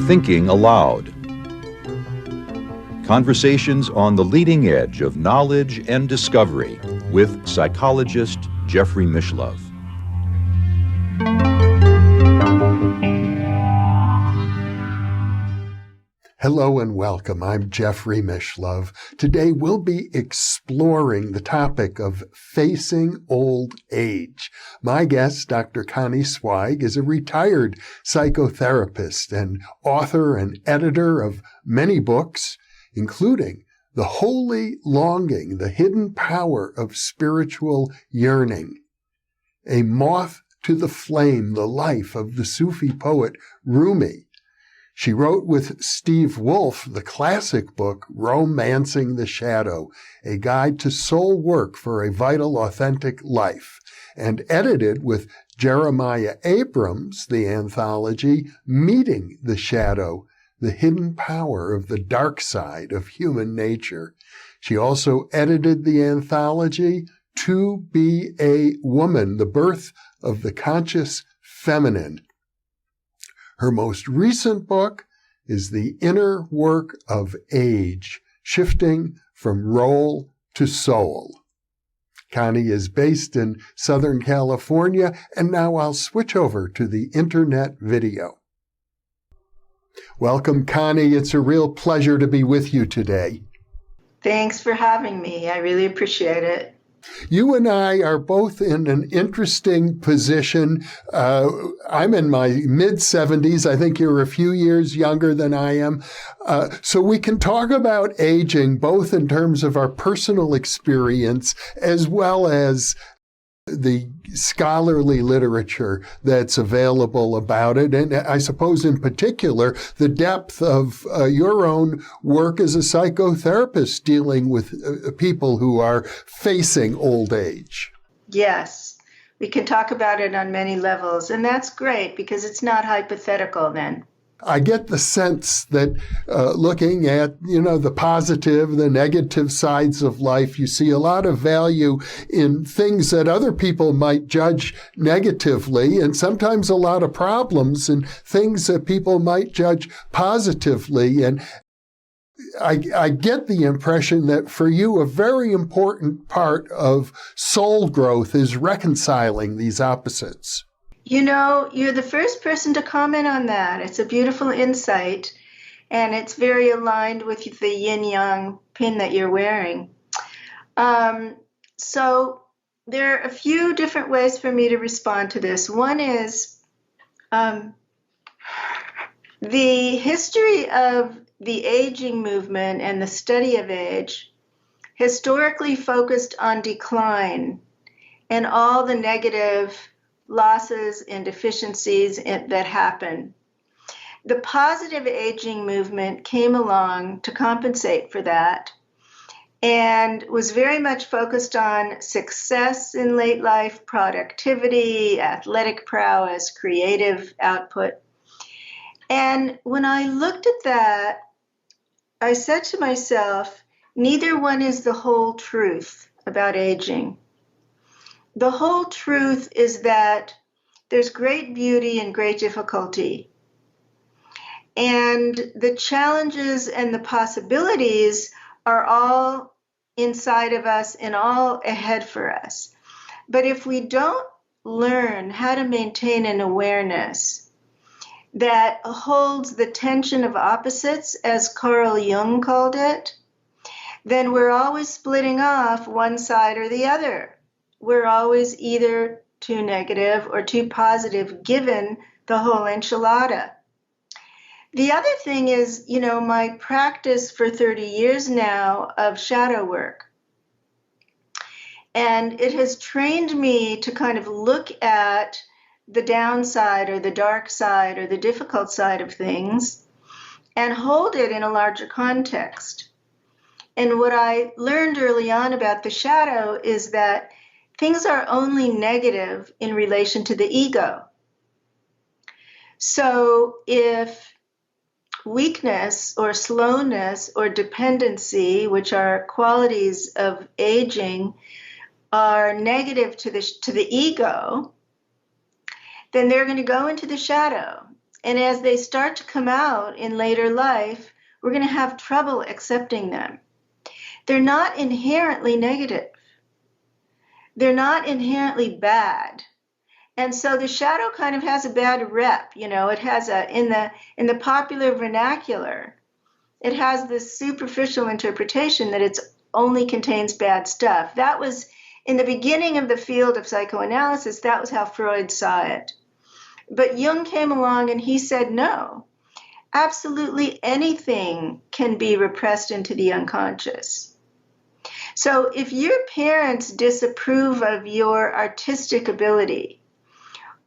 Thinking Aloud. Conversations on the leading edge of knowledge and discovery with psychologist Jeffrey Mishlove. Hello and welcome. I'm Jeffrey Mishlove. Today we'll be exploring the topic of facing old age. My guest, Dr. Connie Zweig, is a retired psychotherapist and author and editor of many books, including The Holy Longing, The Hidden Power of Spiritual Yearning, A Moth to the Flame, The Life of the Sufi Poet Rumi. She wrote with Steve Wolfe the classic book, Romancing the Shadow, A Guide to Soul Work for a Vital, Authentic Life, and edited with Jeremiah Abrams the anthology, Meeting the Shadow, The Hidden Power of the Dark Side of Human Nature. She also edited the anthology, To Be a Woman, The Birth of the Conscious Feminine. Her most recent book is The Inner Work of Age, Shifting from Role to Soul. Connie is based in Southern California, and now I'll switch over to the internet video. Welcome, Connie. It's a real pleasure to be with you today. Thanks for having me. I really appreciate it. You and I are both in an interesting position. I'm in my mid-70s. I think you're a few years younger than I am. So we can talk about aging both in terms of our personal experience as well as the scholarly literature that's available about it. And I suppose in particular, the depth of your own work as a psychotherapist dealing with people who are facing old age. Yes, we can talk about it on many levels. And that's great because it's not hypothetical then. I get the sense that looking at, the positive, the negative sides of life, you see a lot of value in things that other people might judge negatively, and sometimes a lot of problems in things that people might judge positively. And I get the impression that for you, a very important part of soul growth is reconciling these opposites. You're the first person to comment on that. It's a beautiful insight, and it's very aligned with the yin-yang pin that you're wearing. So there are a few different ways for me to respond to this. One is the history of the aging movement and the study of age historically focused on decline and all the negative losses and deficiencies that happen. The positive aging movement came along to compensate for that and was very much focused on success in late life, productivity, athletic prowess, creative output. And when I looked at that, I said to myself, neither one is the whole truth about aging. The whole truth is that there's great beauty and great difficulty. And the challenges and the possibilities are all inside of us and all ahead for us. But if we don't learn how to maintain an awareness that holds the tension of opposites, as Carl Jung called it, then we're always splitting off one side or the other. We're always either too negative or too positive, given the whole enchilada. The other thing is, my practice for 30 years now of shadow work. And it has trained me to kind of look at the downside or the dark side or the difficult side of things and hold it in a larger context. And what I learned early on about the shadow is that things are only negative in relation to the ego. So if weakness or slowness or dependency, which are qualities of aging, are negative to the ego, then they're going to go into the shadow. And as they start to come out in later life, we're going to have trouble accepting them. They're not inherently negative. They're not inherently bad. And so the shadow kind of has a bad rep. It has in the popular vernacular, it has this superficial interpretation that it only contains bad stuff. That was in the beginning of the field of psychoanalysis, that was how Freud saw it. But Jung came along and he said, no, absolutely anything can be repressed into the unconscious. So if your parents disapprove of your artistic ability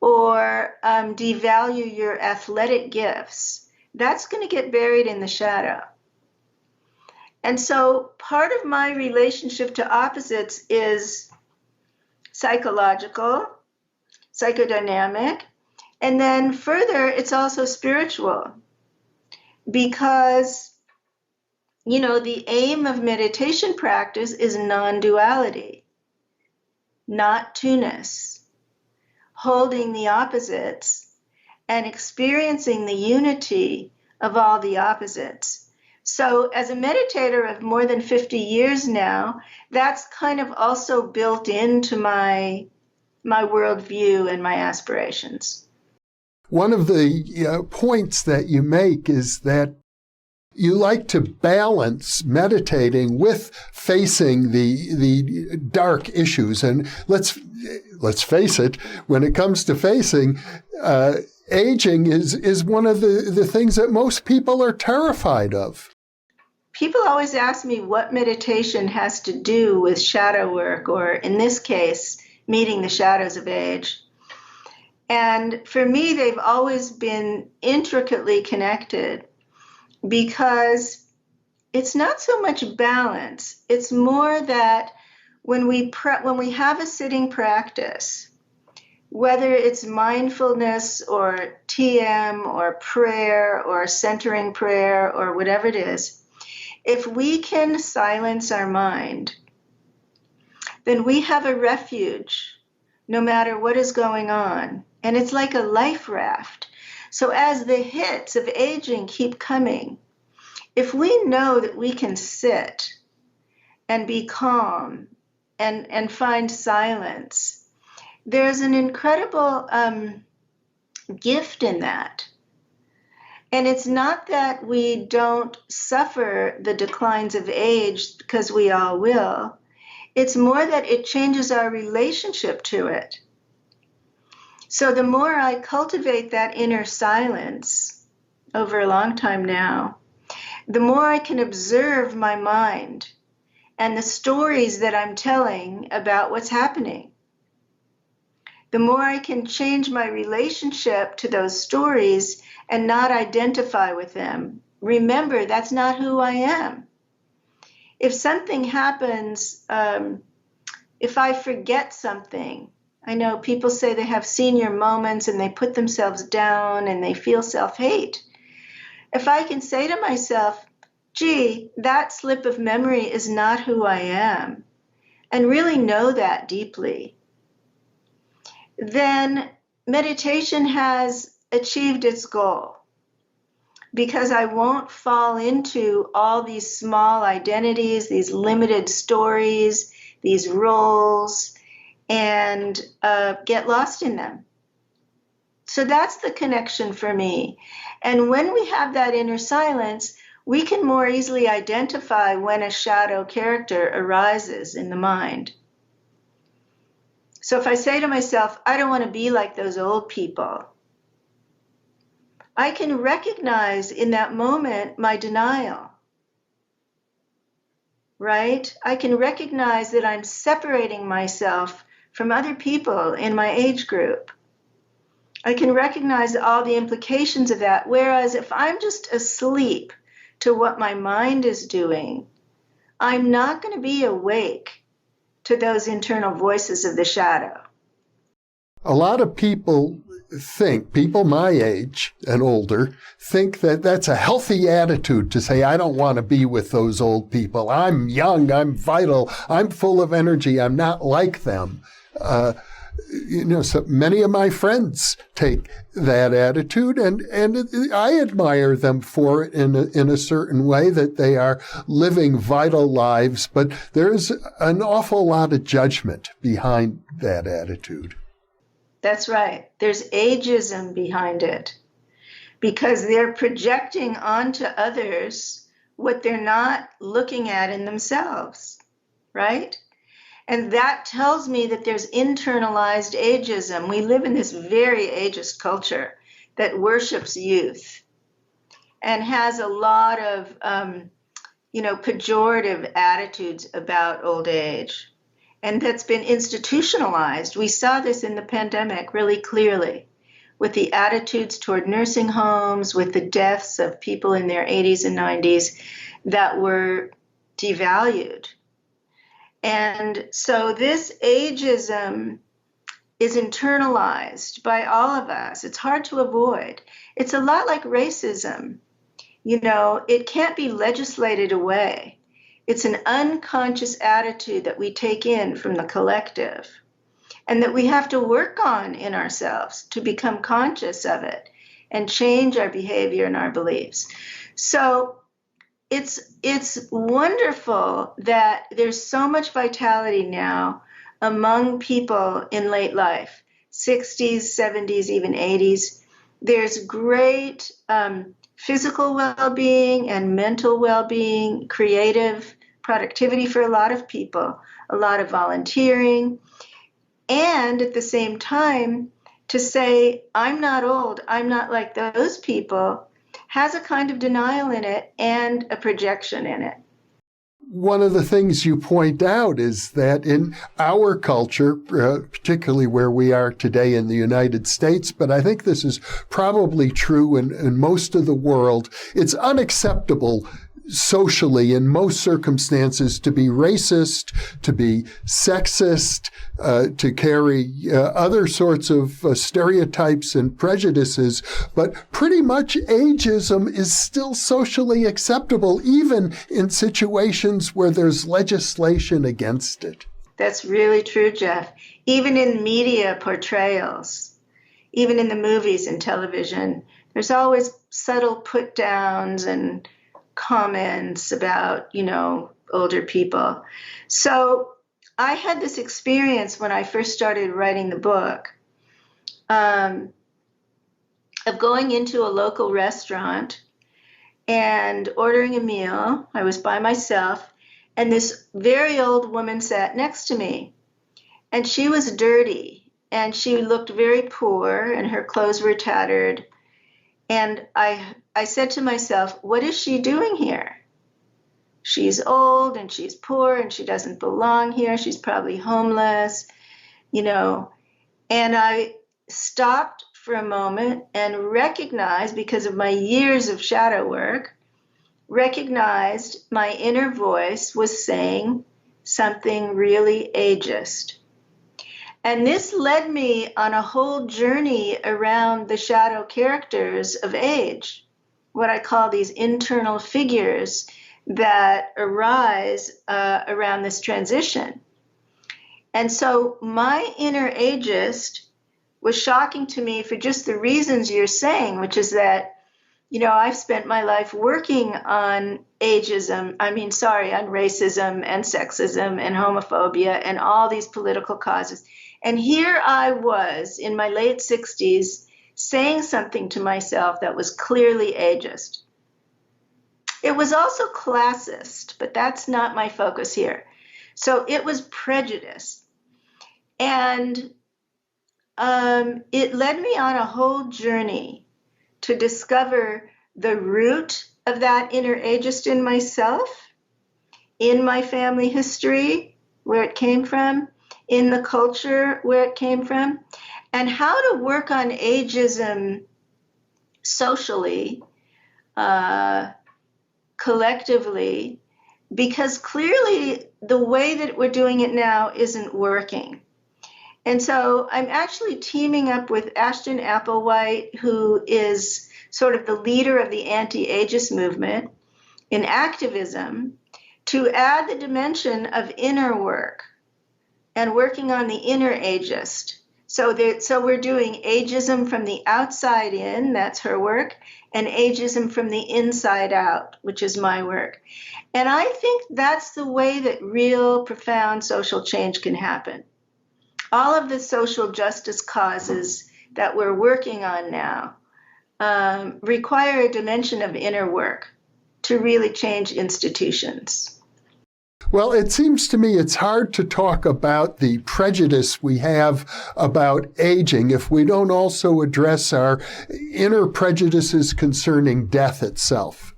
or devalue your athletic gifts, that's going to get buried in the shadow. And so part of my relationship to opposites is psychological, psychodynamic, and then further, it's also spiritual. Because, the aim of meditation practice is non-duality, not two-ness, holding the opposites and experiencing the unity of all the opposites. So as a meditator of more than 50 years now, that's kind of also built into my worldview and my aspirations. One of the points that you make is that you like to balance meditating with facing the dark issues. And let's face it, when it comes to facing, aging is one of the things that most people are terrified of. People always ask me what meditation has to do with shadow work, or in this case, meeting the shadows of age. And for me, they've always been intricately connected because it's not so much balance. It's more that when we have a sitting practice, whether it's mindfulness or TM or prayer or centering prayer or whatever it is, if we can silence our mind, then we have a refuge no matter what is going on. And it's like a life raft. So as the hits of aging keep coming, if we know that we can sit and be calm and find silence, there's an incredible gift in that. And it's not that we don't suffer the declines of age, because we all will. It's more that it changes our relationship to it. So the more I cultivate that inner silence over a long time now, the more I can observe my mind and the stories that I'm telling about what's happening. The more I can change my relationship to those stories and not identify with them. Remember, that's not who I am. If something happens, if I forget something, I know people say they have senior moments and they put themselves down and they feel self-hate. If I can say to myself, gee, that slip of memory is not who I am, and really know that deeply, then meditation has achieved its goal, because I won't fall into all these small identities, these limited stories, these roles, and get lost in them. So that's the connection for me. And when we have that inner silence, we can more easily identify when a shadow character arises in the mind. So if I say to myself, I don't want to be like those old people, I can recognize in that moment my denial, right? I can recognize that I'm separating myself from other people in my age group. I can recognize all the implications of that. Whereas if I'm just asleep to what my mind is doing, I'm not going to be awake to those internal voices of the shadow. A lot of people my age and older, think that that's a healthy attitude to say, I don't want to be with those old people. I'm young, I'm vital, I'm full of energy, I'm not like them. So many of my friends take that attitude, and I admire them for it in a certain way, that they are living vital lives, but there's an awful lot of judgment behind that attitude. That's right. There's ageism behind it, because they're projecting onto others what they're not looking at in themselves, right? And that tells me that there's internalized ageism. We live in this very ageist culture that worships youth and has a lot of, pejorative attitudes about old age. And that's been institutionalized. We saw this in the pandemic really clearly, with the attitudes toward nursing homes, with the deaths of people in their 80s and 90s that were devalued. And so this ageism is internalized by all of us. It's hard to avoid. It's a lot like racism. It can't be legislated away. It's an unconscious attitude that we take in from the collective and that we have to work on in ourselves to become conscious of it and change our behavior and our beliefs. So it's wonderful that there's so much vitality now among people in late life, 60s, 70s, even 80s. There's great physical well-being and mental well-being, creative productivity for a lot of people, a lot of volunteering. And at the same time, to say, I'm not old, I'm not like those people, has a kind of denial in it and a projection in it. One of the things you point out is that in our culture, particularly where we are today in the United States, but I think this is probably true in most of the world, it's unacceptable socially in most circumstances to be racist, to be sexist, to carry other sorts of stereotypes and prejudices, but pretty much ageism is still socially acceptable, even in situations where there's legislation against it. That's really true, Jeff. Even in media portrayals, even in the movies and television, there's always subtle put downs and comments about, older people. So I had this experience when I first started writing the book of going into a local restaurant and ordering a meal. I was by myself, and this very old woman sat next to me, and she was dirty, and she looked very poor, and her clothes were tattered. And I said to myself, what is she doing here? She's old and she's poor and she doesn't belong here. She's probably homeless, And I stopped for a moment and recognized, because of my years of shadow work, recognized my inner voice was saying something really ageist. And this led me on a whole journey around the shadow characters of age, what I call these internal figures that arise around this transition. And so my inner ageist was shocking to me for just the reasons you're saying, which is that, I've spent my life working on ageism, on racism and sexism and homophobia and all these political causes. And here I was in my late 60s saying something to myself that was clearly ageist. It was also classist, but that's not my focus here. So it was prejudice. And it led me on a whole journey to discover the root of that inner ageist in myself, in my family history, where it came from, in the culture where it came from, and how to work on ageism socially, collectively, because clearly the way that we're doing it now isn't working. And so I'm actually teaming up with Ashton Applewhite, who is sort of the leader of the anti-ageist movement in activism, to add the dimension of inner work and working on the inner ageist So we're doing ageism from the outside in, that's her work, and ageism from the inside out, which is my work. And I think that's the way that real profound social change can happen. All of the social justice causes that we're working on now require a dimension of inner work to really change institutions. Well, it seems to me it's hard to talk about the prejudice we have about aging if we don't also address our inner prejudices concerning death itself.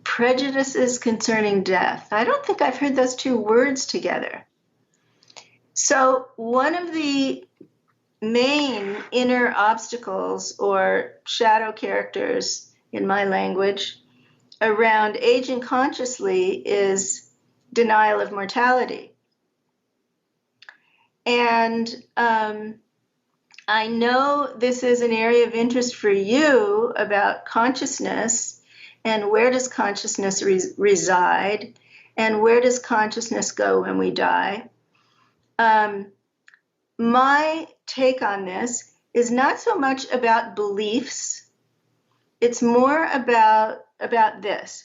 Prejudices concerning death. I don't think I've heard those two words together. So one of the main inner obstacles or shadow characters in my language around aging consciously is denial of mortality. And I know this is an area of interest for you about consciousness and where does consciousness reside and where does consciousness go when we die. My take on this is not so much about beliefs. It's more about this.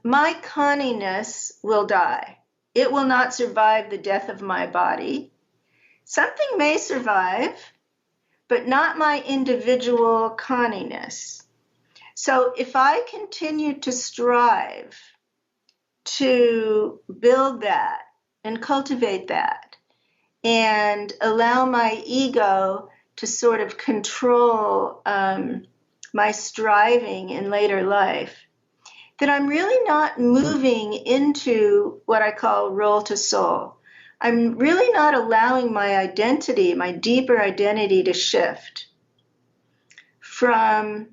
My Conniness will die. It will not survive the death of my body. Something may survive, but not my individual Conniness. So if I continue to strive to build that and cultivate that and allow my ego to sort of control my striving in later life, that I'm really not moving into what I call role to soul. I'm really not allowing my identity, my deeper identity, to shift from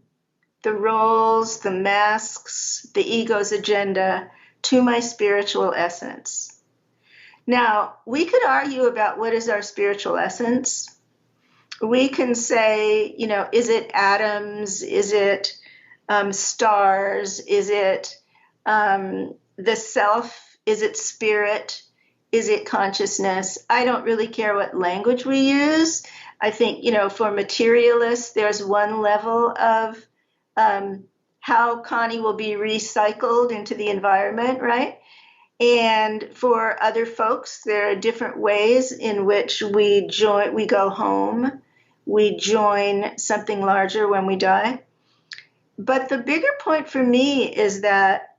the roles, the masks, the ego's agenda to my spiritual essence. Now, we could argue about what is our spiritual essence. We can say, is it atoms? Is it stars? Is it the self? Is it spirit? Is it consciousness? I don't really care what language we use. I think, for materialists, there's one level of how Connie will be recycled into the environment, right? And for other folks, there are different ways in which we go home, we join something larger when we die. But the bigger point for me is that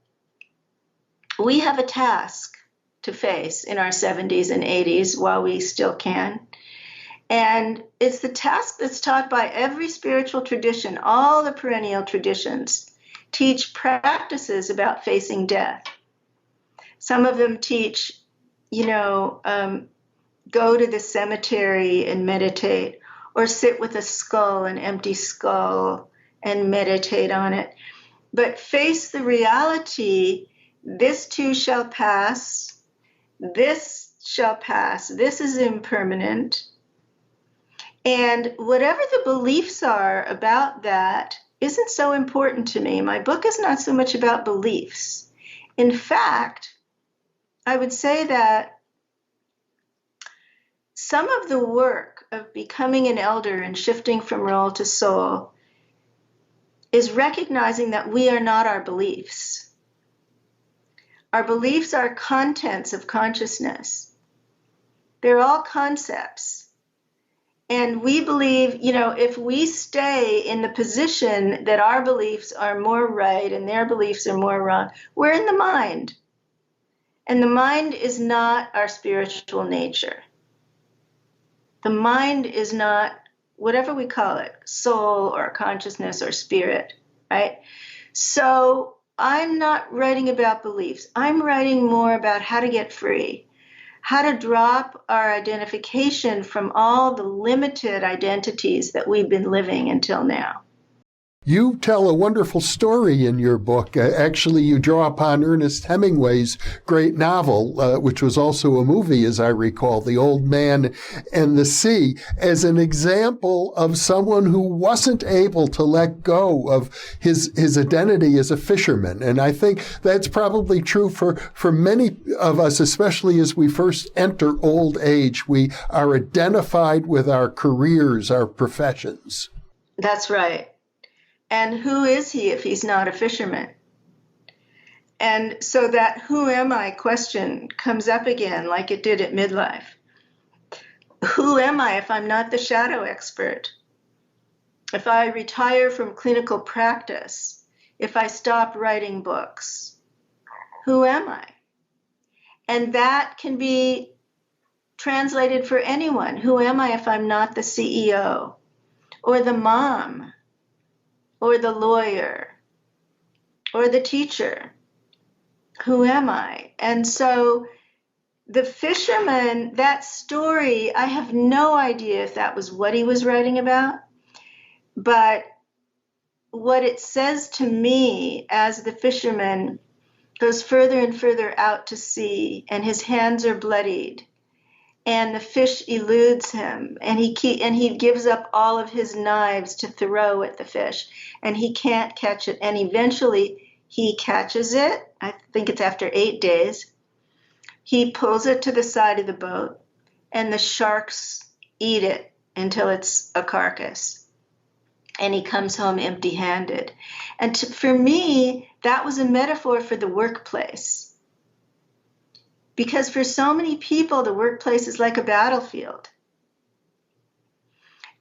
we have a task to face in our 70s and 80s while we still can. And it's the task that's taught by every spiritual tradition. All the perennial traditions teach practices about facing death. Some of them teach, go to the cemetery and meditate, or sit with a skull, an empty skull, and meditate on it. But face the reality, this too shall pass, this shall pass, this is impermanent. And whatever the beliefs are about that isn't so important to me. My book is not so much about beliefs. In fact, I would say that some of the work of becoming an elder and shifting from role to soul is recognizing that we are not our beliefs. Our beliefs are contents of consciousness. They're all concepts. And we believe, if we stay in the position that our beliefs are more right and their beliefs are more wrong, we're in the mind. And the mind is not our spiritual nature. The mind is not, whatever we call it, soul or consciousness or spirit, right? So I'm not writing about beliefs. I'm writing more about how to get free, how to drop our identification from all the limited identities that we've been living until now. You tell a wonderful story in your book. Actually, you draw upon Ernest Hemingway's great novel, which was also a movie, as I recall, The Old Man and the Sea, as an example of someone who wasn't able to let go of his identity as a fisherman. And I think that's probably true for many of us, especially as we first enter old age. We are identified with our careers, our professions. That's right. And who is he if he's not a fisherman? And so that who am I question comes up again like it did at midlife. Who am I if I'm not the shadow expert? If I retire from clinical practice? If I stop writing books? Who am I? And that can be translated for anyone. Who am I if I'm not the CEO or the mom? Or the lawyer, or the teacher? Who am I? And so the fisherman, that story, I have no idea if that was what he was writing about, but what it says to me as the fisherman goes further and further out to sea, and his hands are bloodied, and the fish eludes him, and he gives up all of his knives to throw at the fish, and he can't catch it. And eventually he catches it. I think it's after 8 days. He pulls it to the side of the boat, and the sharks eat it until it's a carcass. And he comes home empty-handed. And for me, that was a metaphor for the workplace. Because for so many people, the workplace is like a battlefield.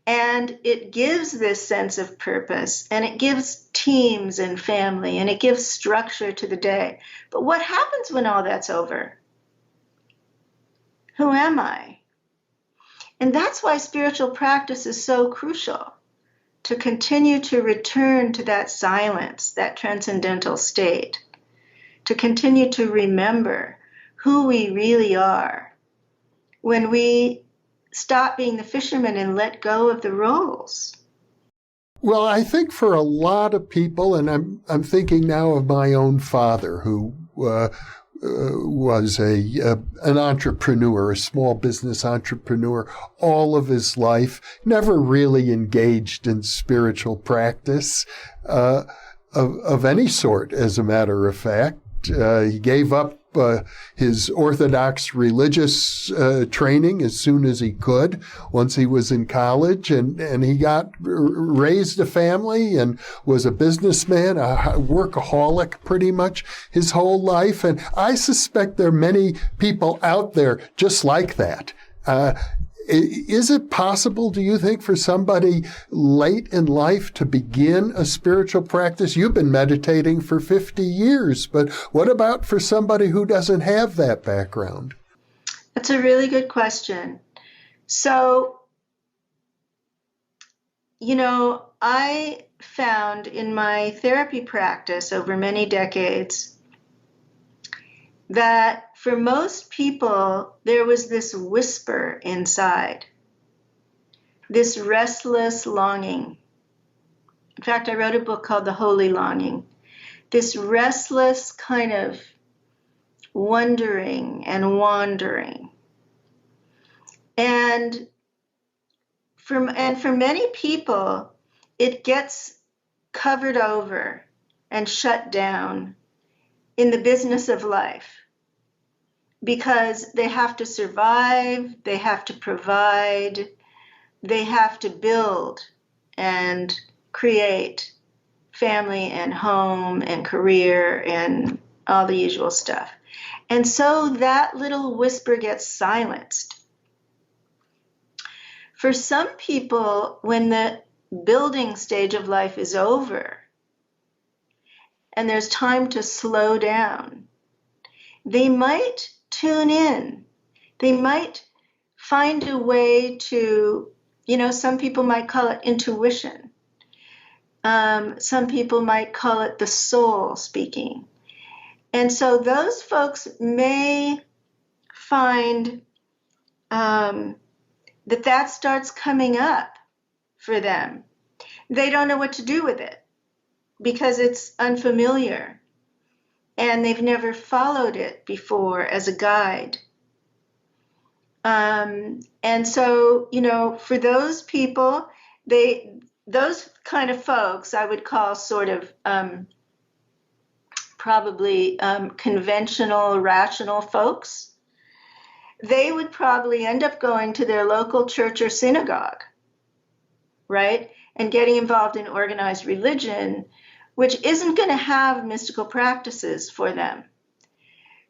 And it gives this sense of purpose, and it gives teams and family, and it gives structure to the day. But what happens when all that's over? Who am I? And that's why spiritual practice is so crucial, to continue to return to that silence, that transcendental state, to continue to remember who we really are when we stop being the fisherman and let go of the roles. Well, I think for a lot of people, and I'm thinking now of my own father, who was an entrepreneur, a small business entrepreneur, all of his life, never really engaged in spiritual practice of any sort, as a matter of fact. He gave up his Orthodox religious training as soon as he could, once he was in college, and he raised a family and was a businessman, a workaholic pretty much his whole life. And I suspect there are many people out there just like that. Is it possible, do you think, for somebody late in life to begin a spiritual practice? You've been meditating for 50 years, but what about for somebody who doesn't have that background? That's a really good question. So, I found in my therapy practice over many decades that for most people, there was this whisper inside, this restless longing. In fact, I wrote a book called The Holy Longing, this restless kind of wondering and wandering. And for many people, it gets covered over and shut down in the business of life, because they have to survive, they have to provide, they have to build and create family and home and career and all the usual stuff. And so that little whisper gets silenced. For some people, when the building stage of life is over and there's time to slow down, they might tune in. They might find a way to, some people might call it intuition. Some people might call it the soul speaking. And so those folks may find that starts coming up for them. They don't know what to do with it. because it's unfamiliar and they've never followed it before as a guide. And so, for those people, those kind of folks I would call sort of probably conventional, rational folks. They would probably end up going to their local church or synagogue, right? And getting involved in organized religion, which isn't going to have mystical practices for them.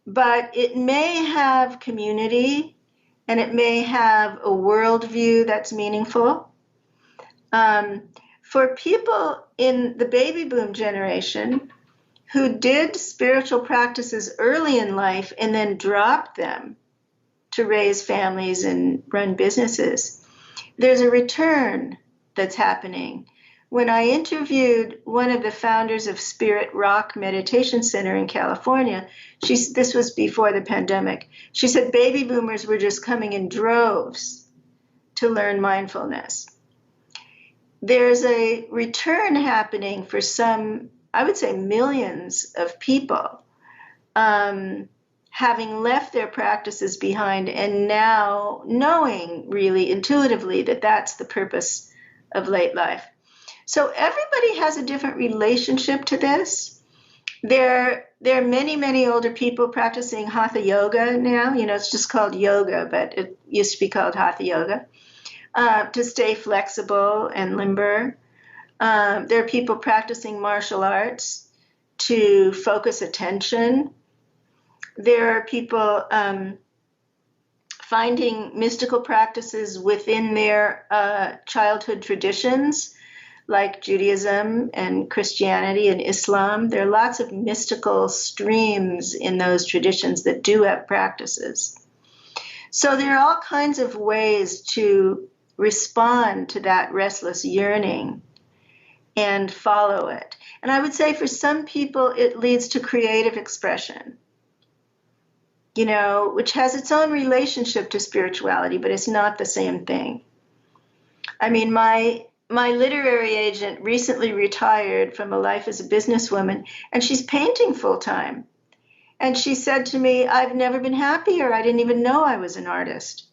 But it may have community, and it may have a worldview that's meaningful. For people in the baby boom generation who did spiritual practices early in life and then dropped them to raise families and run businesses, there's a return that's happening. When I interviewed one of the founders of Spirit Rock Meditation Center in California, this was before the pandemic, she said baby boomers were just coming in droves to learn mindfulness. There's a return happening for some, I would say millions of people, having left their practices behind and now knowing really intuitively that that's the purpose of late life. So everybody has a different relationship to this. There are many, many older people practicing Hatha Yoga now. It's just called yoga, but it used to be called Hatha Yoga, to stay flexible and limber. There are people practicing martial arts to focus attention. There are people finding mystical practices within their childhood traditions, like Judaism and Christianity and Islam. There are lots of mystical streams in those traditions that do have practices. So there are all kinds of ways to respond to that restless yearning and follow it. And I would say for some people, it leads to creative expression, which has its own relationship to spirituality, but it's not the same thing. I mean, my literary agent recently retired from a life as a businesswoman, and she's painting full time. And she said to me, I've never been happier. I didn't even know I was an artist.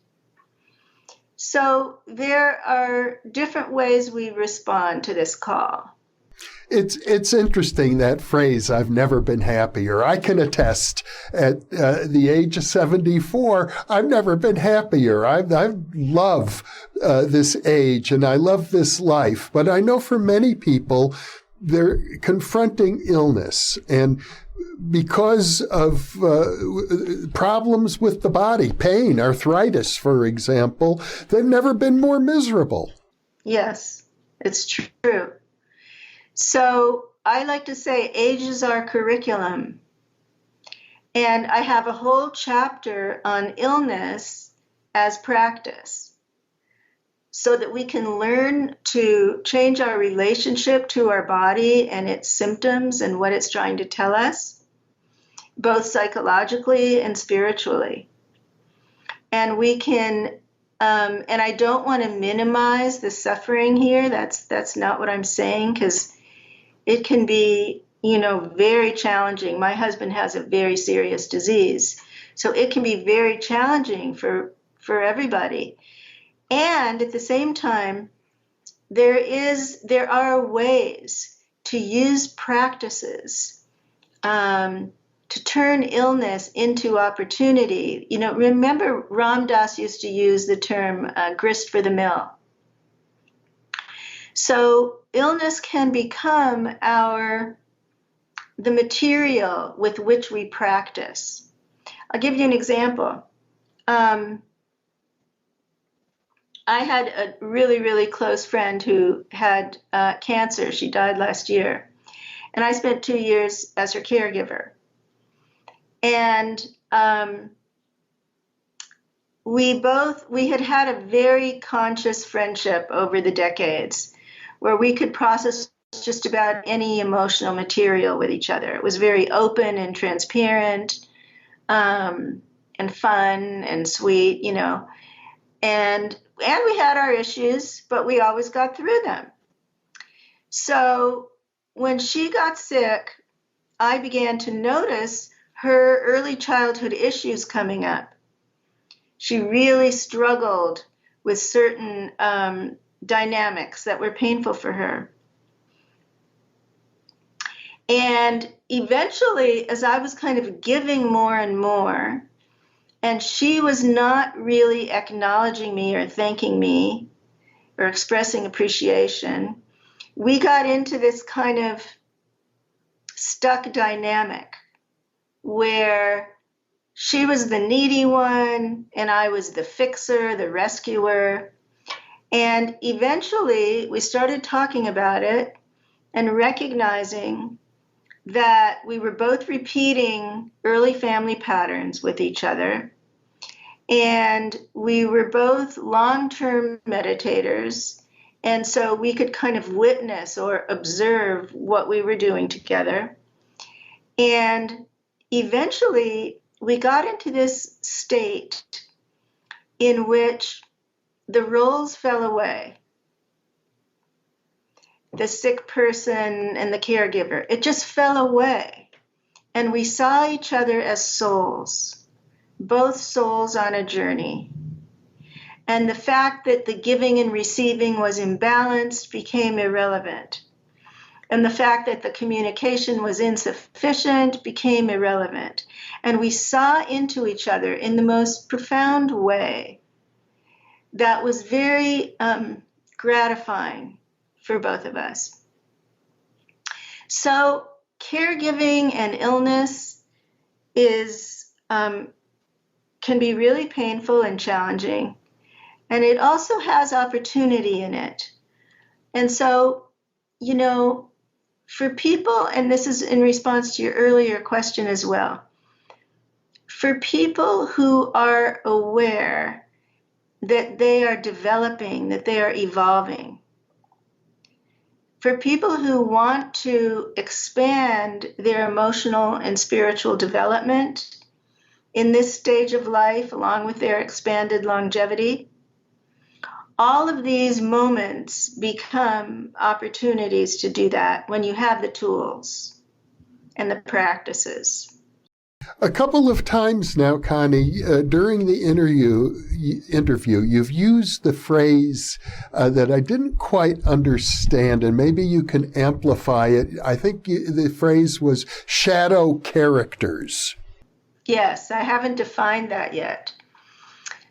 So there are different ways we respond to this call. It's interesting, that phrase, I've never been happier. I can attest at the age of 74, I've never been happier. I love this age and I love this life. But I know for many people, they're confronting illness. And because of problems with the body, pain, arthritis, for example, they've never been more miserable. Yes, it's true. So I like to say age is our curriculum. And I have a whole chapter on illness as practice so that we can learn to change our relationship to our body and its symptoms and what it's trying to tell us, both psychologically and spiritually. And we can, and I don't want to minimize the suffering here. That's not what I'm saying, because it can be, very challenging. My husband has a very serious disease, so it can be very challenging for everybody. And at the same time, there are ways to use practices to turn illness into opportunity. Remember Ram Dass used to use the term grist for the mill. So illness can become the material with which we practice. I'll give you an example. I had a really, really close friend who had cancer. She died last year. And I spent 2 years as her caregiver. And we had a very conscious friendship over the decades, where we could process just about any emotional material with each other. It was very open and transparent, and fun and sweet, and we had our issues, but we always got through them. So when she got sick, I began to notice her early childhood issues coming up. She really struggled with certain dynamics that were painful for her. And eventually, as I was kind of giving more and more, and she was not really acknowledging me or thanking me or expressing appreciation, we got into this kind of stuck dynamic where she was the needy one and I was the fixer, the rescuer. And eventually we started talking about it and recognizing that we were both repeating early family patterns with each other. And we were both long-term meditators. And so we could kind of witness or observe what we were doing together. And eventually we got into this state in which the roles fell away. The sick person and the caregiver, it just fell away. And we saw each other as souls, both souls on a journey. And the fact that the giving and receiving was imbalanced became irrelevant. And the fact that the communication was insufficient became irrelevant. And we saw into each other in the most profound way that was very gratifying for both of us. So caregiving and illness can be really painful and challenging. And it also has opportunity in it. And so, for people, and this is in response to your earlier question as well, for people who are aware that they are developing, that they are evolving, for people who want to expand their emotional and spiritual development in this stage of life, along with their expanded longevity, all of these moments become opportunities to do that when you have the tools and the practices. A couple of times now, Connie, during the interview, you've used the phrase that I didn't quite understand, and maybe you can amplify it. I think the phrase was shadow characters. Yes, I haven't defined that yet.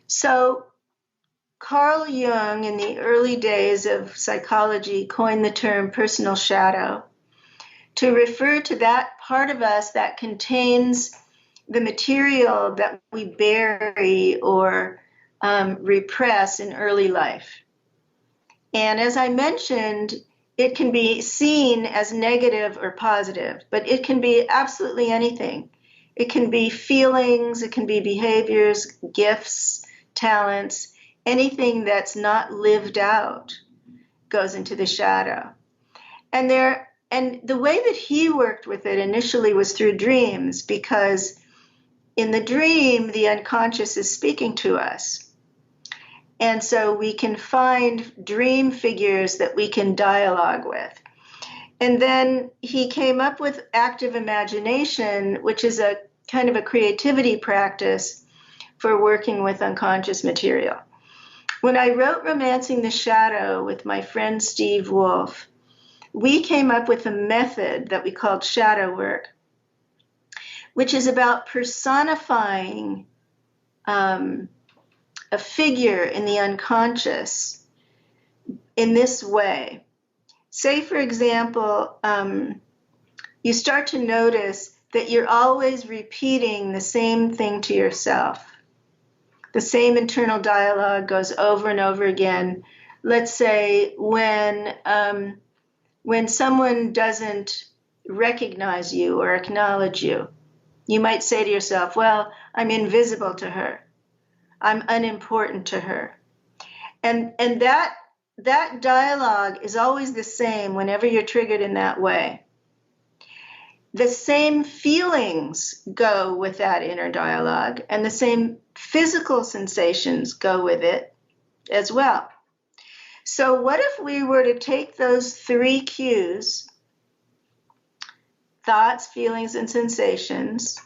So Carl Jung, in the early days of psychology, coined the term personal shadow to refer to that part of us that contains the material that we bury or repress in early life. And as I mentioned, it can be seen as negative or positive, but it can be absolutely anything. It can be feelings, it can be behaviors, gifts, talents, anything that's not lived out goes into the shadow. And the way that he worked with it initially was through dreams, because in the dream, the unconscious is speaking to us. And so we can find dream figures that we can dialogue with. And then he came up with active imagination, which is a kind of a creativity practice for working with unconscious material. When I wrote Romancing the Shadow with my friend Steve Wolf, we came up with a method that we called shadow work, which is about personifying a figure in the unconscious in this way. Say, for example, you start to notice that you're always repeating the same thing to yourself. The same internal dialogue goes over and over again. Let's say when someone doesn't recognize you or acknowledge you, you might say to yourself, well, I'm invisible to her. I'm unimportant to her. And that dialogue is always the same whenever you're triggered in that way. The same feelings go with that inner dialogue, and the same physical sensations go with it as well. So what if we were to take those three cues thoughts, feelings, and sensations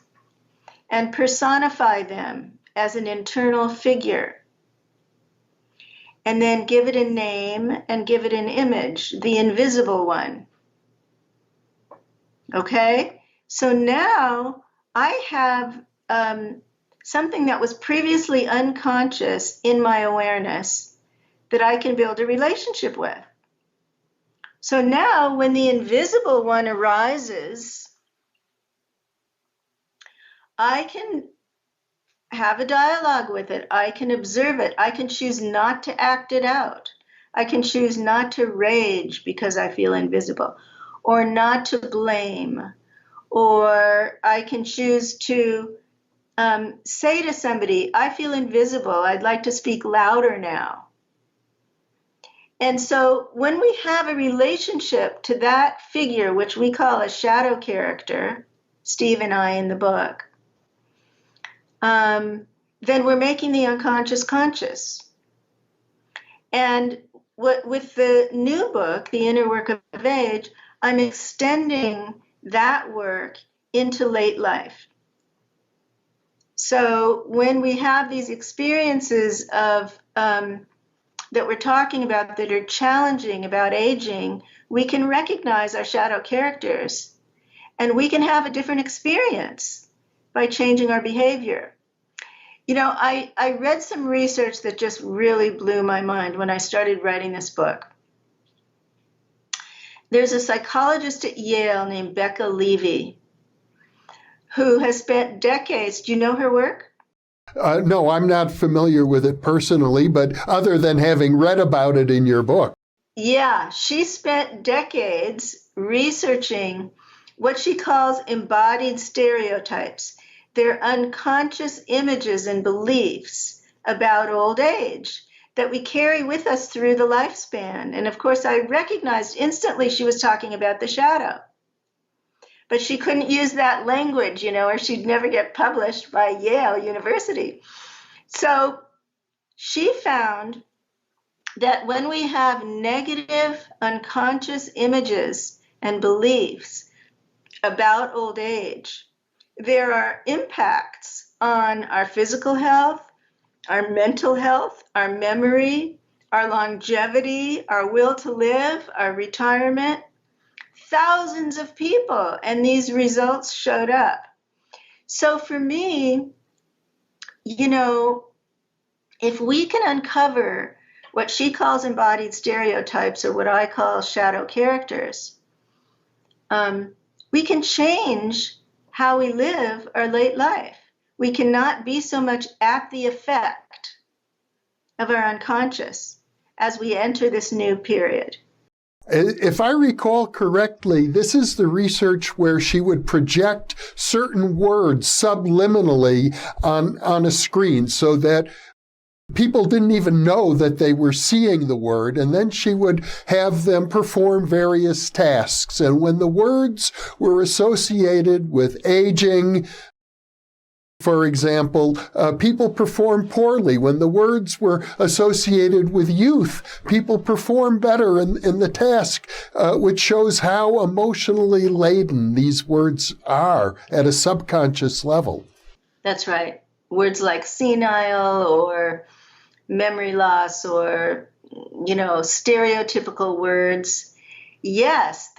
and personify them as an internal figure. And then give it a name and give it an image, the invisible one. Okay? So now I have something that was previously unconscious in my awareness that I can build a relationship with. So now when the invisible one arises, I can have a dialogue with it. I can observe it. I can choose not to act it out. I can choose not to rage because I feel invisible, or not to blame, or I can choose to say to somebody, I feel invisible. I'd like to speak louder now. And so when we have a relationship to that figure, which we call a shadow character, Steve and I in the book, then we're making the unconscious conscious. And with the new book, The Inner Work of Age, I'm extending that work into late life. So when we have these experiences of that we're talking about that are challenging about aging, we can recognize our shadow characters, and we can have a different experience by changing our behavior. You know, I read some research that just really blew my mind when I started writing this book. There's a psychologist at Yale named Becca Levy who has spent decades. Do you know her work? No, I'm not familiar with it personally, but other than having read about it in your book. Yeah, she spent decades researching what she calls embodied stereotypes. They're unconscious images and beliefs about old age that we carry with us through the lifespan. And of course, I recognized instantly she was talking about the shadow. But she couldn't use that language, you know, or she'd never get published by Yale University. So she found that when we have negative unconscious images and beliefs about old age, there are impacts on our physical health, our mental health, our memory, our longevity, our will to live, our retirement. Thousands of people, and these results showed up. So for me, you know, if we can uncover what she calls embodied stereotypes, or what I call shadow characters, we can change how we live our late life. We cannot be so much at the effect of our unconscious as we enter this new period. If I recall correctly, this is the research where she would project certain words subliminally on a screen so that people didn't even know that they were seeing the word, and then she would have them perform various tasks. And when the words were associated with aging, for example, people performed poorly. When the words were associated with youth, people performed better in the task, which shows how emotionally laden these words are at a subconscious level. That's right. Words like senile or memory loss or, you know, stereotypical words. Yes,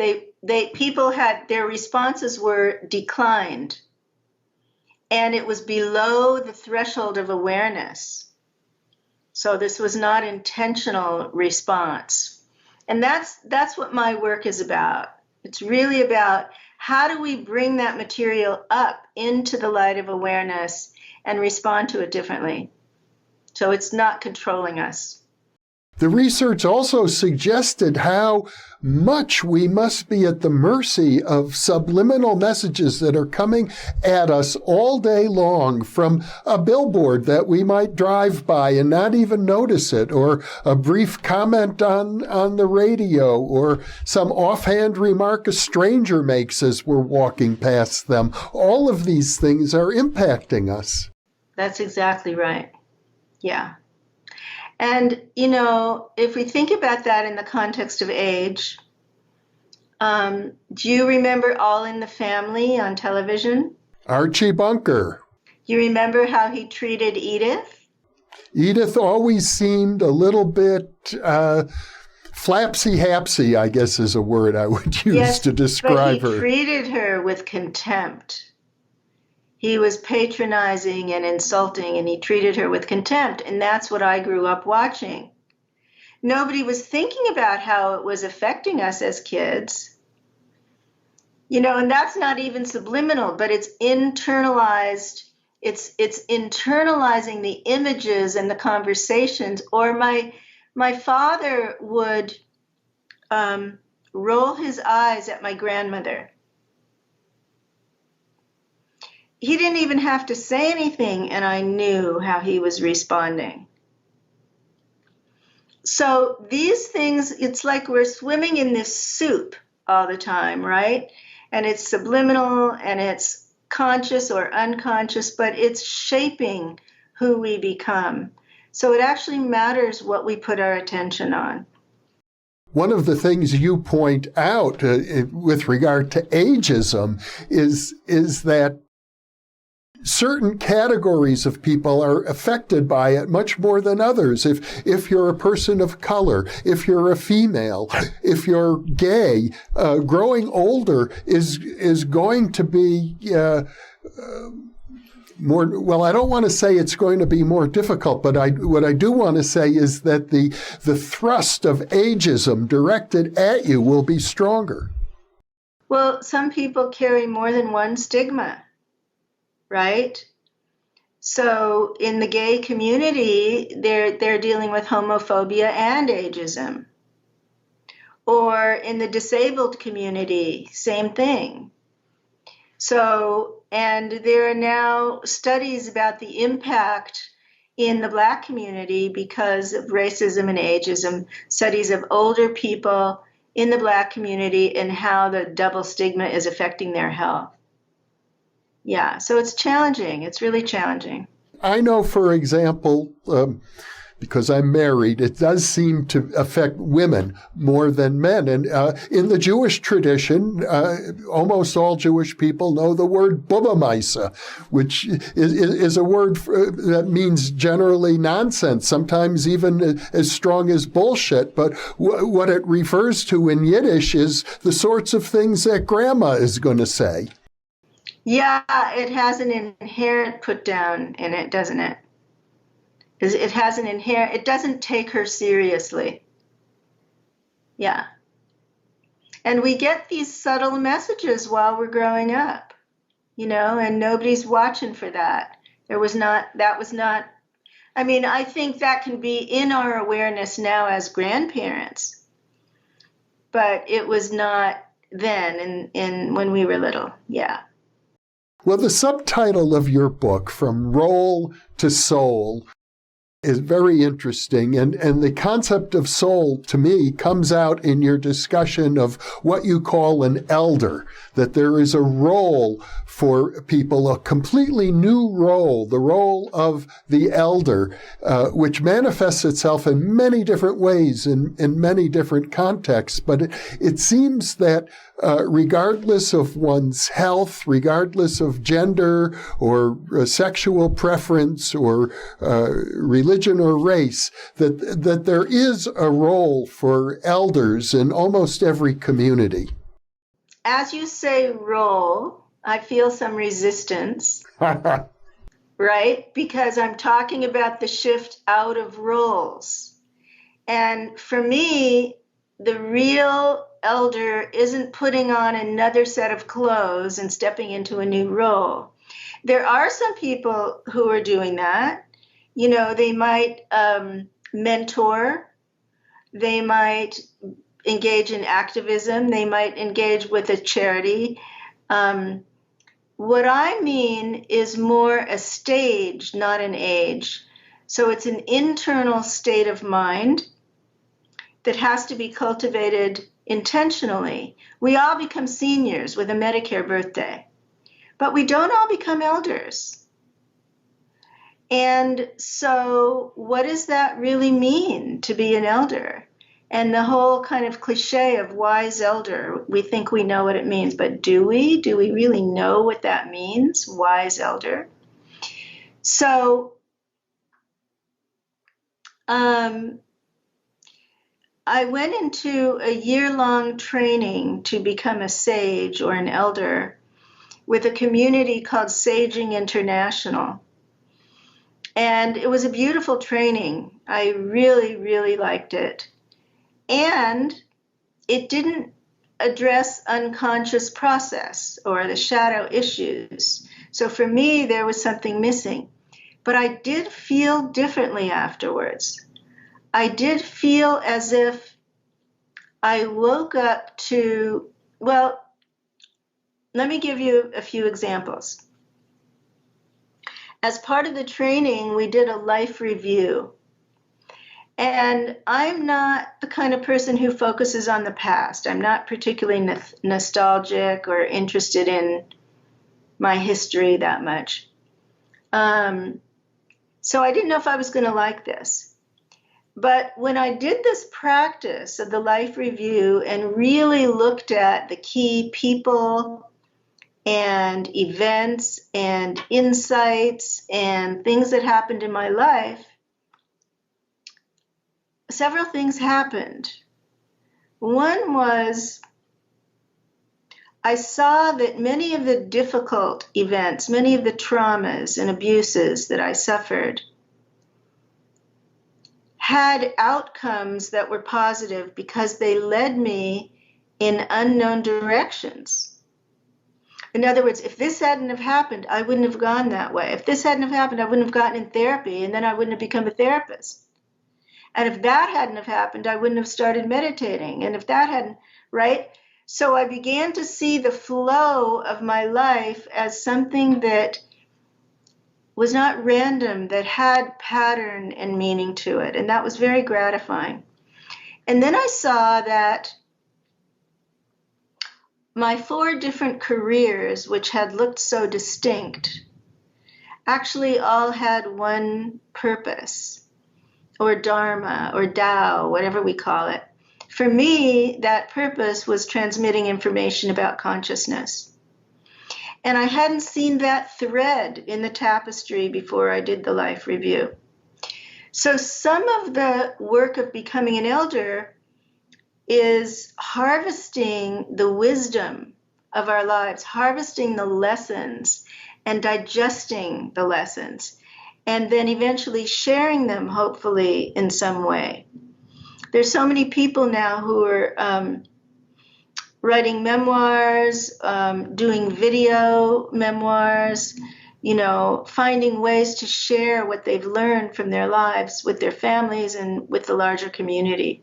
people had, their responses were declined. And it was below the threshold of awareness. So this was not intentional response. And that's what my work is about. It's really about how do we bring that material up into the light of awareness and respond to it differently. So it's not controlling us. The research also suggested how much we must be at the mercy of subliminal messages that are coming at us all day long from a billboard that we might drive by and not even notice it, or a brief comment on the radio, or some offhand remark a stranger makes as we're walking past them. All of these things are impacting us. That's exactly right. Yeah. And, you know, if we think about that in the context of age, Do you remember All in the Family on television? Archie Bunker. You remember how he treated Edith? Edith always seemed a little bit flapsy-hapsy, I guess is a word I would use to describe her. But he treated her with contempt. He was patronizing and insulting, and he treated her with contempt. And that's what I grew up watching. Nobody was thinking about how it was affecting us as kids. And that's not even subliminal, but it's internalized. It's internalizing the images and the conversations. Or my father would roll his eyes at my grandmother. He didn't even have to say anything, and I knew how he was responding. So these things, it's like we're swimming in this soup all the time, right? And it's subliminal and it's conscious or unconscious, but it's shaping who we become. So it actually matters what we put our attention on. One of the things you point out with regard to ageism is that certain categories of people are affected by it much more than others. If you're a person of color, if you're a female, if you're gay, growing older is going to be more, well, I don't want to say it's going to be more difficult, but what I do want to say is that the thrust of ageism directed at you will be stronger. Well, some people carry more than one stigma, right? So in the gay community, they're dealing with homophobia and ageism. Or in the disabled community, same thing. So, and there are now studies about the impact in the Black community because of racism and ageism, studies of older people in the Black community and how the double stigma is affecting their health. Yeah, so it's challenging. It's really challenging. I know, for example, because I'm married, it does seem to affect women more than men. And in the Jewish tradition, almost all Jewish people know the word Bubamisa, which is a word that means generally nonsense, sometimes even as strong as bullshit. But what it refers to in Yiddish is the sorts of things that grandma is going to say. Yeah, it has an inherent put down in it, doesn't it? It has an inherent, it doesn't take her seriously. Yeah. And we get these subtle messages while we're growing up, and nobody's watching for that. I think that can be in our awareness now as grandparents, but it was not then in when we were little. Yeah. Well, the subtitle of your book, From Role to Soul, is very interesting. And the concept of soul, to me, comes out in your discussion of what you call an elder, that there is a role for people, a completely new role, the role of the elder, which manifests itself in many different ways, in many different contexts. But it seems that regardless of one's health, regardless of gender or sexual preference or religion or race, that there is a role for elders in almost every community. As you say role, I feel some resistance, right? Because I'm talking about the shift out of roles. And for me, the real elder isn't putting on another set of clothes and stepping into a new role. There are some people who are doing that. They might mentor, they might engage in activism, they might engage with a charity. What I mean is more a stage, not an age. So it's an internal state of mind that has to be cultivated intentionally. We all become seniors with a Medicare birthday, but we don't all become elders. And so what does that really mean to be an elder? And the whole kind of cliche of wise elder, we think we know what it means, but do we? Do we really know what that means, wise elder? So I went into a year-long training to become a sage or an elder with a community called Saging International. And it was a beautiful training. I really, really liked it. And it didn't address unconscious process or the shadow issues. So for me, there was something missing. But I did feel differently afterwards. I did feel as if I woke up to, well, let me give you a few examples. As part of the training, we did a life review. And I'm not the kind of person who focuses on the past. I'm not particularly nostalgic or interested in my history that much. So I didn't know if I was going to like this. But when I did this practice of the life review and really looked at the key people and events and insights and things that happened in my life, several things happened. One was I saw that many of the difficult events, many of the traumas and abuses that I suffered had outcomes that were positive because they led me in unknown directions. In other words, if this hadn't have happened, I wouldn't have gone that way. If this hadn't have happened, I wouldn't have gotten in therapy, and then I wouldn't have become a therapist. And if that hadn't have happened, I wouldn't have started meditating. And if that hadn't, right? So I began to see the flow of my life as something that was not random, that had pattern and meaning to it. And that was very gratifying. And then I saw that my 4 different careers, which had looked so distinct, actually all had one purpose, or dharma, or Tao, whatever we call it. For me, that purpose was transmitting information about consciousness. And I hadn't seen that thread in the tapestry before I did the life review. So some of the work of becoming an elder is harvesting the wisdom of our lives, harvesting the lessons and digesting the lessons, and then eventually sharing them, hopefully, in some way. There's so many people now who are writing memoirs, doing video memoirs, finding ways to share what they've learned from their lives with their families and with the larger community.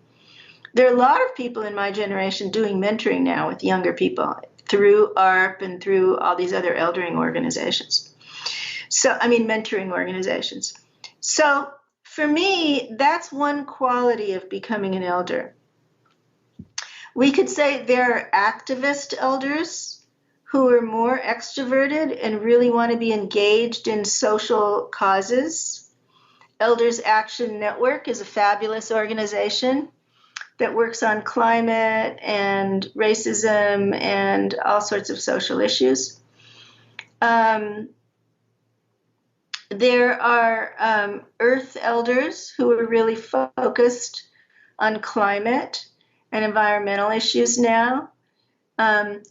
There are a lot of people in my generation doing mentoring now with younger people through ARP and through all these other eldering organizations. Mentoring organizations. So for me, that's one quality of becoming an elder. We could say there are activist elders who are more extroverted and really want to be engaged in social causes. Elders Action Network is a fabulous organization that works on climate and racism and all sorts of social issues. There are Earth elders who are really focused on climate and environmental issues now. And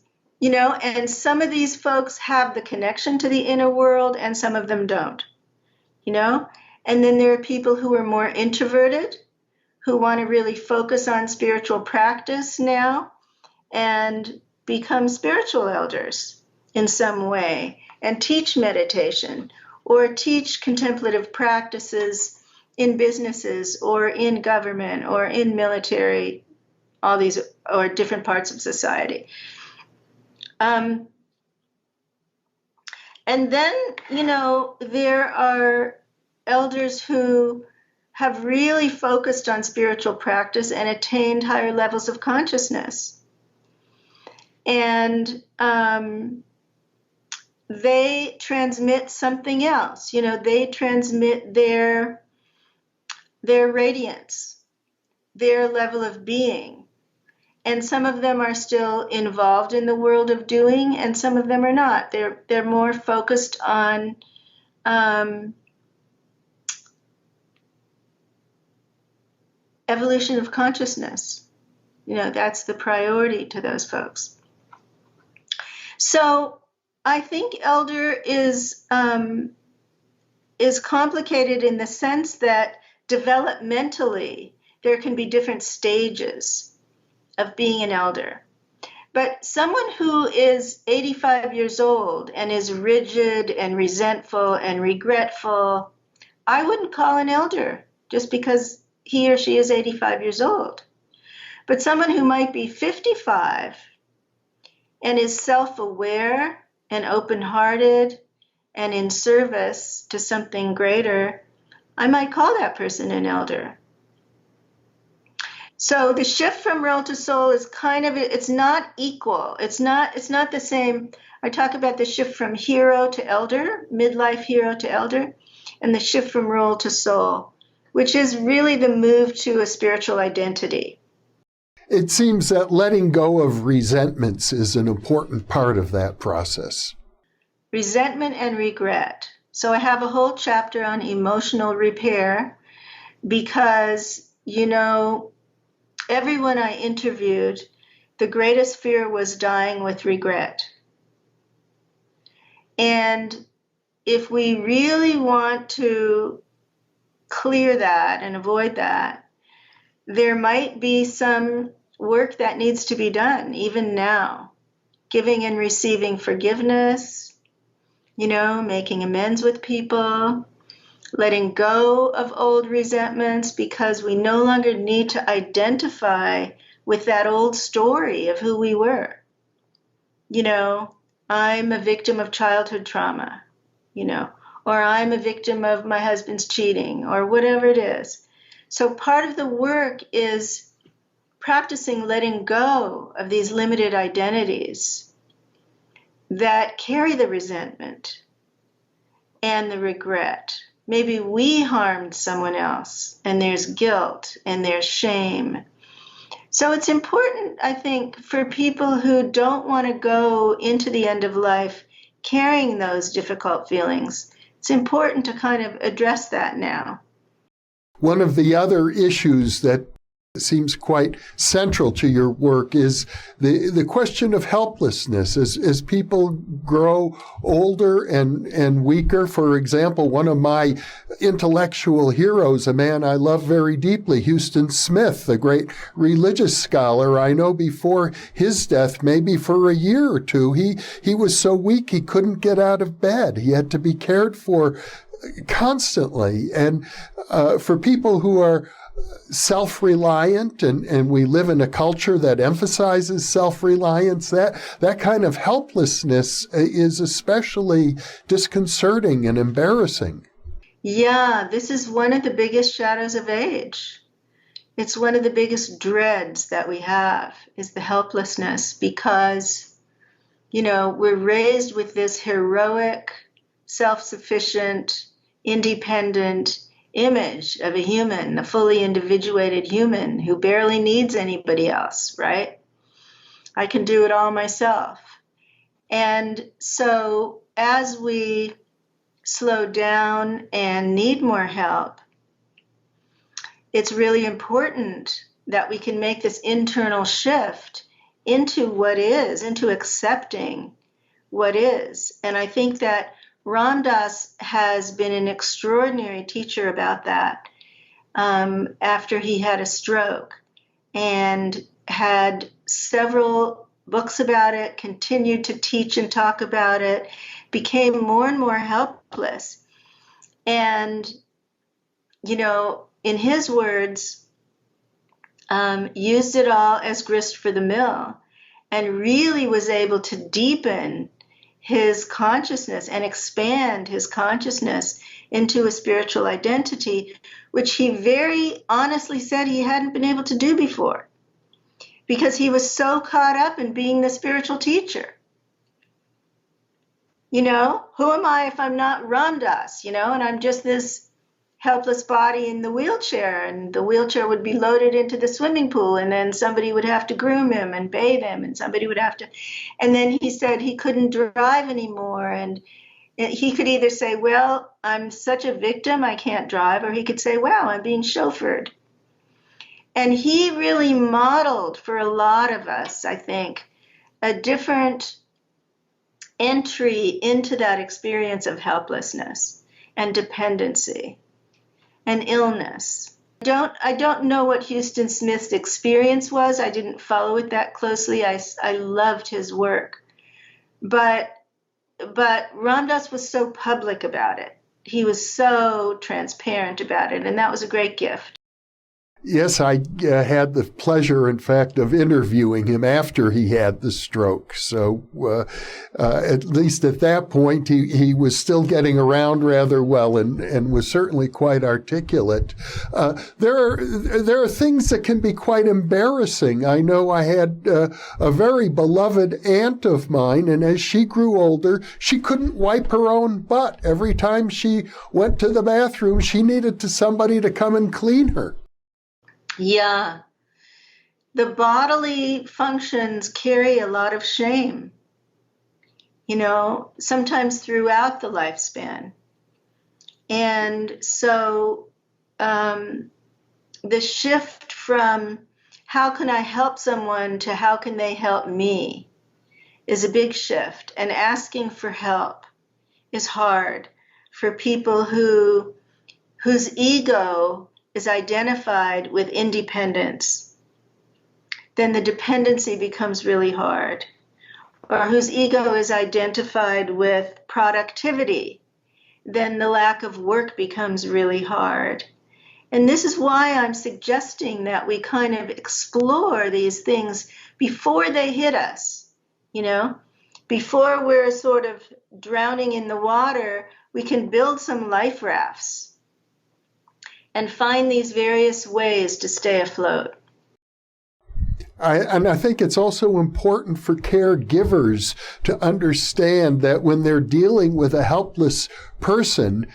some of these folks have the connection to the inner world and some of them don't, And then there are people who are more introverted, who want to really focus on spiritual practice now and become spiritual elders in some way and teach meditation or teach contemplative practices in businesses or in government or in military, all these or different parts of society. And then, there are elders who have really focused on spiritual practice and attained higher levels of consciousness. And they transmit something else. They transmit their radiance. their level of being. And some of them are still involved in the world of doing, and some of them are not. They're more focused on evolution of consciousness. That's the priority to those folks. So I think elder is complicated in the sense that developmentally there can be different stages of being an elder. But someone who is 85 years old and is rigid and resentful and regretful, I wouldn't call an elder just because he or she is 85 years old. But someone who might be 55 and is self-aware and open-hearted and in service to something greater, I might call that person an elder. So the shift from role to soul is it's not equal. It's not the same. I talk about the shift from hero to elder, midlife hero to elder, and the shift from role to soul, which is really the move to a spiritual identity. It seems that letting go of resentments is an important part of that process. Resentment and regret. So I have a whole chapter on emotional repair because, everyone I interviewed, the greatest fear was dying with regret. And if we really want to clear that and avoid that, there might be some work that needs to be done, even now. Giving and receiving forgiveness, making amends with people, letting go of old resentments because we no longer need to identify with that old story of who we were. I'm a victim of childhood trauma, or I'm a victim of my husband's cheating, or whatever it is. So part of the work is practicing letting go of these limited identities that carry the resentment and the regret. Maybe we harmed someone else, and there's guilt and there's shame. So it's important, I think, for people who don't want to go into the end of life carrying those difficult feelings. It's important to kind of address that now. One of the other issues that seems quite central to your work is the question of helplessness as people grow older and weaker. For example, one of my intellectual heroes, a man I love very deeply, Huston Smith, the great religious scholar, I know before his death, maybe for a year or two, he was so weak he couldn't get out of bed. He had to be cared for constantly. And for people who are self-reliant, and we live in a culture that emphasizes self-reliance, that kind of helplessness is especially disconcerting and embarrassing. Yeah, this is one of the biggest shadows of age. It's one of the biggest dreads that we have is the helplessness because, we're raised with this heroic, self-sufficient, independent image of a human, a fully individuated human who barely needs anybody else, right? I can do it all myself. And so as we slow down and need more help, it's really important that we can make this internal shift into what is, into accepting what is. And I think that Ram Dass has been an extraordinary teacher about that after he had a stroke and had several books about it, continued to teach and talk about it, became more and more helpless. And, in his words, used it all as grist for the mill and really was able to deepen his consciousness and expand his consciousness into a spiritual identity, which he very honestly said he hadn't been able to do before because he was so caught up in being the spiritual teacher. Who am I if I'm not Ram Dass, and I'm just this helpless body in the wheelchair, and the wheelchair would be loaded into the swimming pool, and then somebody would have to groom him and bathe him, and somebody would have to, and then he said he couldn't drive anymore, and he could either say, well, I'm such a victim, I can't drive, or he could say, wow, I'm being chauffeured. And he really modeled for a lot of us, I think, a different entry into that experience of helplessness and dependency and illness. I don't know what Houston Smith's experience was. I didn't follow it that closely. I loved his work. But Ram Dass was so public about it. He was so transparent about it, and that was a great gift. Yes, I had the pleasure, in fact, of interviewing him after he had the stroke. So at least at that point, he was still getting around rather well and was certainly quite articulate. There are things that can be quite embarrassing. I know I had a very beloved aunt of mine, and as she grew older, she couldn't wipe her own butt. Every time she went to the bathroom, she needed somebody to come and clean her. Yeah. The bodily functions carry a lot of shame, sometimes throughout the lifespan. And so the shift from how can I help someone to how can they help me is a big shift. And asking for help is hard for people whose ego is identified with independence. Then the dependency becomes really hard. Or whose ego is identified with productivity, then the lack of work becomes really hard. And this is why I'm suggesting that we kind of explore these things before they hit us, before we're sort of drowning in the water, we can build some life rafts and find these various ways to stay afloat. I think it's also important for caregivers to understand that when they're dealing with a helpless person,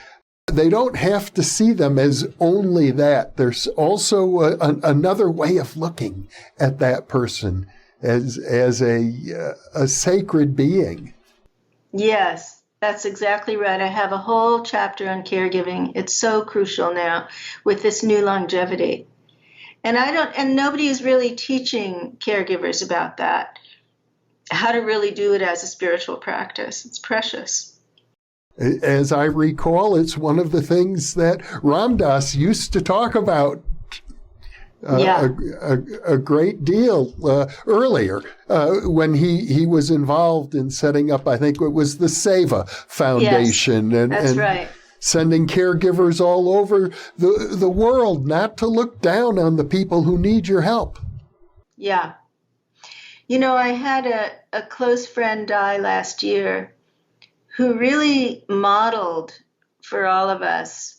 they don't have to see them as only that. There's also another way of looking at that person as a sacred being. Yes. That's exactly right. I have a whole chapter on caregiving. It's so crucial now with this new longevity. And nobody is really teaching caregivers about that, how to really do it as a spiritual practice. It's precious. As I recall, it's one of the things that Ram Dass used to talk about a great deal earlier when he was involved in setting up, I think it was the Seva Foundation. Yes, that's right. Sending caregivers all over the world not to look down on the people who need your help. Yeah. I had a close friend die last year who really modeled for all of us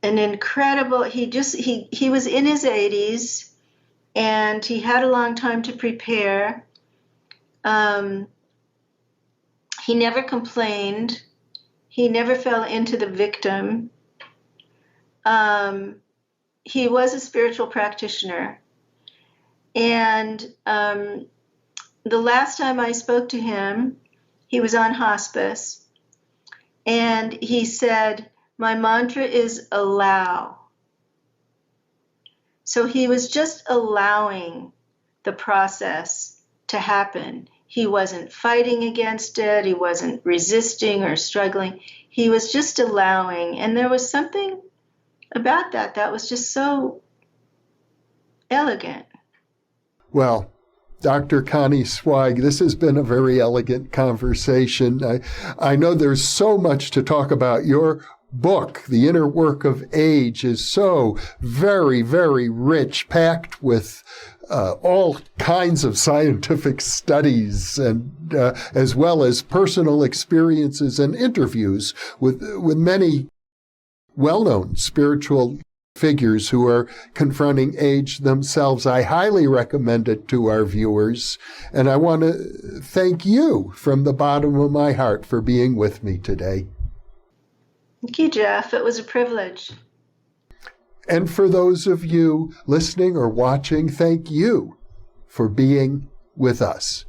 an incredible, he was in his 80s and he had a long time to prepare. He never complained. He never fell into the victim. He was a spiritual practitioner. And the last time I spoke to him, he was on hospice. And he said, my mantra is allow. So he was just allowing the process to happen. He wasn't fighting against it. He wasn't resisting or struggling. He was just allowing. And there was something about that was just so elegant. Well, Dr. Connie Zweig, this has been a very elegant conversation. I know there's so much to talk about. Your book, The Inner Work of Age, is so very, very rich, packed with all kinds of scientific studies and as well as personal experiences and interviews with many well-known spiritual figures who are confronting age themselves. I highly recommend it to our viewers. And I want to thank you from the bottom of my heart for being with me today. Thank you, Jeff. It was a privilege. And for those of you listening or watching, thank you for being with us.